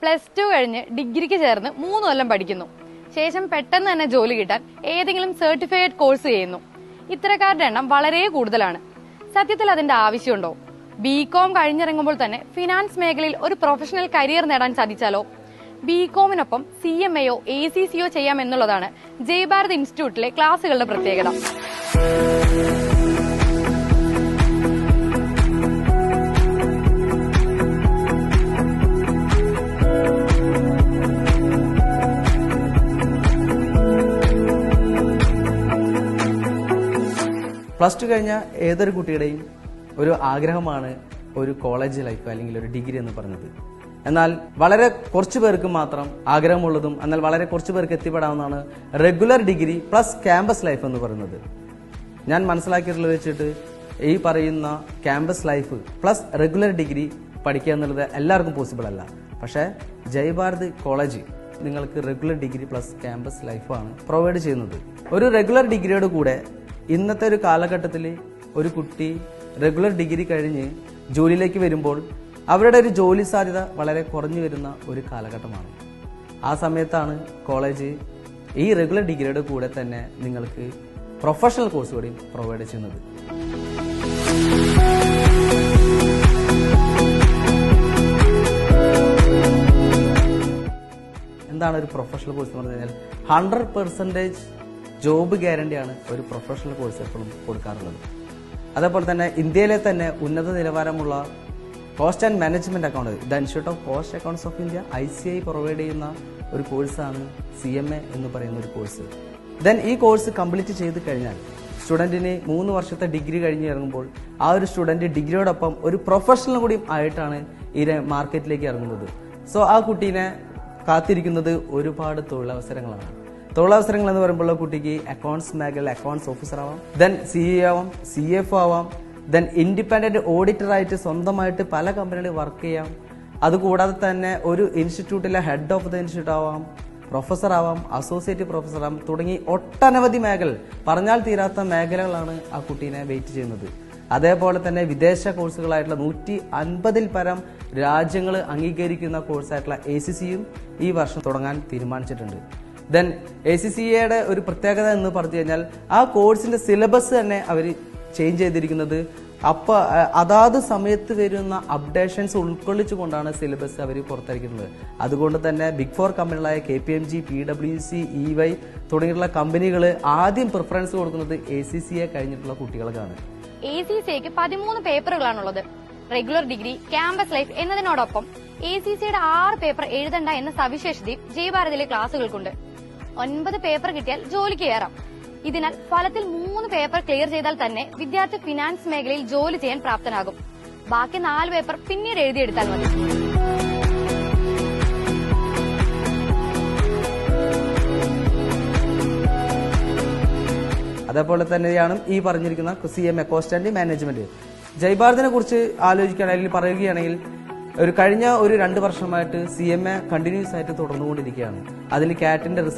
+2 കഴിഞ്ഞ് ഡിഗ്രിക്ക് ചേർന്ന് 3 കൊല്ലം പഠിക്കുന്നു. ശേഷം പെട്ടെന്ന് തന്നെ ജോലി കിട്ടാൻ ഏതെങ്കിലും സർട്ടിഫൈഡ് കോഴ്സ് ചെയ്യുന്നു. ഇത്തരക്കാരുടെ എണ്ണം വളരെ കൂടുതലാണ്. സത്യത്തിൽ അതിന്റെ ആവശ്യമുണ്ടോ? ബികോം കഴിഞ്ഞിറങ്ങുമ്പോൾ തന്നെ ഫിനാൻസ് മേഖലയിൽ ഒരു പ്രൊഫഷണൽ കരിയർ നേടാൻ സാധിച്ചാലോ? ബികോമിനൊപ്പം CMAയോ ACCയോ ചെയ്യാമെന്നുള്ളതാണ് ജയ്ഭാരത് ഇൻസ്റ്റിറ്റ്യൂട്ടിലെ ക്ലാസുകളുടെ പ്രത്യേകത. +2 കഴിഞ്ഞ ഏതൊരു കുട്ടിയുടെയും ഒരു ആഗ്രഹമാണ് ഒരു കോളേജ് ലൈഫ് അല്ലെങ്കിൽ ഒരു ഡിഗ്രി എന്ന് പറഞ്ഞത്. എന്നാൽ വളരെ കുറച്ചു പേർക്ക് മാത്രം ആഗ്രഹമുള്ളതും എന്നാൽ വളരെ കുറച്ചു പേർക്ക് എത്തിപ്പെടാവുന്നതാണ് regular degree plus campus life എന്ന് പറയുന്നത്. ഞാൻ മനസ്സിലാക്കിയിട്ടുള്ളത് വെച്ചിട്ട് ഈ പറയുന്ന campus life plus regular degree പഠിക്കുക എന്നുള്ളത് എല്ലാവർക്കും പോസിബിൾ അല്ല. പക്ഷേ ജയ്ഭാരത് കോളേജ് നിങ്ങൾക്ക് റെഗുലർ ഡിഗ്രി പ്ലസ് ക്യാമ്പസ് ലൈഫാണ് പ്രൊവൈഡ് ചെയ്യുന്നത്. ഒരു റെഗുലർ ഡിഗ്രിയോട് കൂടെ ഇന്നത്തെ ഒരു കാലഘട്ടത്തിൽ ഒരു കുട്ടി റെഗുലർ ഡിഗ്രി കഴിഞ്ഞ് ജോലിയിലേക്ക് വരുമ്പോൾ അവരുടെ ഒരു ജോലി സാധ്യത വളരെ കുറഞ്ഞു വരുന്ന ഒരു കാലഘട്ടമാണ്. ആ സമയത്താണ് കോളേജ് ഈ റെഗുലർ ഡിഗ്രിയുടെ കൂടെ തന്നെ നിങ്ങൾക്ക് പ്രൊഫഷണൽ കോഴ്സ് കൂടി പ്രൊവൈഡ് ചെയ്യുന്നത്. എന്താണ് ഒരു പ്രൊഫഷണൽ കോഴ്സ് എന്ന് പറഞ്ഞു കഴിഞ്ഞാൽ 100% ജോബ് ഗ്യാരണ്ടിയാണ് ഒരു പ്രൊഫഷണൽ കോഴ്സ് എപ്പോഴും കൊടുക്കാറുള്ളത്. അതേപോലെ തന്നെ ഇന്ത്യയിലെ തന്നെ ഉന്നത നിലവാരമുള്ള cost and management account the institute of cost accounts of India ICI provide ചെയ്യുന്ന ഒരു കോഴ്സാണ് CMA എന്ന് പറയുന്ന ഒരു കോഴ്സ്. ദെൻ ഈ കോഴ്സ് കംപ്ലീറ്റ് ചെയ്ത് കഴിഞ്ഞാൽ സ്റ്റുഡന്റിന് 3 വർഷത്തെ ഡിഗ്രി കഴിഞ്ഞ് ഇറങ്ങുമ്പോൾ ആ ഒരു സ്റ്റുഡന്റ് ഡിഗ്രിയോടൊപ്പം ഒരു പ്രൊഫഷണൽ കൂടി ആയിട്ടാണ് ഈ മാർക്കറ്റിലേക്ക് ഇറങ്ങുന്നത്. സോ ആ കുട്ടീനെ കാത്തിരിക്കുന്നത് ഒരുപാട് തൊഴിലവസരങ്ങളാണ്. തൊഴിലവസരങ്ങൾ എന്ന് പറയുമ്പോൾ കുട്ടിക്ക് അക്കൗണ്ട്സ് മേഖല അക്കൗണ്ട്സ് ഓഫീസർ ആവാം, ദെൻ CA ആവാം, CFO ആവാം, ദെൻ ഇൻഡിപെൻഡന്റ് ഓഡിറ്ററായിട്ട് സ്വന്തമായിട്ട് പല കമ്പനികളിൽ വർക്ക് ചെയ്യാം. അതുകൂടാതെ തന്നെ ഒരു ഇൻസ്റ്റിറ്റ്യൂട്ടിലെ ഹെഡ് ഓഫ് ദ ഇൻസ്റ്റിറ്റ്യൂട്ട് ആവാം, പ്രൊഫസർ ആവാം, അസോസിയേറ്റ് പ്രൊഫസർ ആവാം, തുടങ്ങി ഒട്ടനവധി മേഖല പറഞ്ഞാൽ തീരാത്ത മേഖലകളാണ് ആ കുട്ടീനെ വെയിറ്റ് ചെയ്യുന്നത്. അതേപോലെ തന്നെ വിദേശ കോഴ്സുകളായിട്ടുള്ള 150-ൽ പരം രാജ്യങ്ങൾ അംഗീകരിക്കുന്ന കോഴ്സായിട്ടുള്ള ACCയും ഈ വർഷം തുടങ്ങാൻ തീരുമാനിച്ചിട്ടുണ്ട്. ദെൻ ACCയുടെ ഒരു പ്രത്യേകത എന്ന് പറഞ്ഞു കഴിഞ്ഞാൽ ആ കോഴ്സിന്റെ സിലബസ് തന്നെ അവർ ചേഞ്ച് ചെയ്തിരിക്കുന്നത്. അപ്പോൾ അതാത് സമയത്ത് വരുന്ന അപ്ഡേഷൻസ് ഉൾക്കൊള്ളിച്ചുകൊണ്ടാണ് സിലബസ് അവർ പുറത്തിറക്കുന്നത്. അതുകൊണ്ട് തന്നെ ബിഗ് 4 കമ്പനികളായ KPMG, PwC, EY തുടങ്ങിയിട്ടുള്ള കമ്പനികൾ ആദ്യം പ്രിഫറൻസ് കൊടുക്കുന്നത് ACCയെ കഴിഞ്ഞിട്ടുള്ള കുട്ടികൾക്കാണ്. ACCയ്ക്ക് 13 പേപ്പറുകളാണുള്ളത്. റെഗുലർ ഡിഗ്രി, ക്യാമ്പസ് ലൈഫ് എന്നതിനോടൊപ്പം ACCയുടെ 6 പേപ്പർ എഴുതണ്ട എന്ന സവിശേഷതയും ജയ്ഭാരതിലെ ക്ലാസുകൾക്കുണ്ട്. 9 പേപ്പർ കിട്ടിയാൽ ജോലിക്ക് കയറാം. ഇതിനാൽ ഫലത്തിൽ 3 പേപ്പർ ക്ലിയർ ചെയ്താൽ തന്നെ വിദ്യാർത്ഥി ഫിനാൻസ് മേഖലയിൽ ജോലി ചെയ്യാൻ പ്രാപ്തനാകും. ബാക്കി 4 പേപ്പർ പിന്നീട് എഴുതിയെടുത്താൽ മതി. അതേപോലെ തന്നെയാണ് ഈ പറഞ്ഞിരിക്കുന്ന CMA കോസ്റ്റ് ആൻഡ് മാനേജ്മെന്റ്. ജയ്ഭാരതിനെ കുറിച്ച് ആലോചിക്കുകയാണെങ്കിൽ പറയുകയാണെങ്കിൽ കഴിഞ്ഞ 2 വർഷമായിട്ട് CMA കണ്ടിന്യൂസ് ആയിട്ട് തുടർന്നുകൊണ്ടിരിക്കുകയാണ്. അതിൽ CATന്റെ റിസൾട്ട്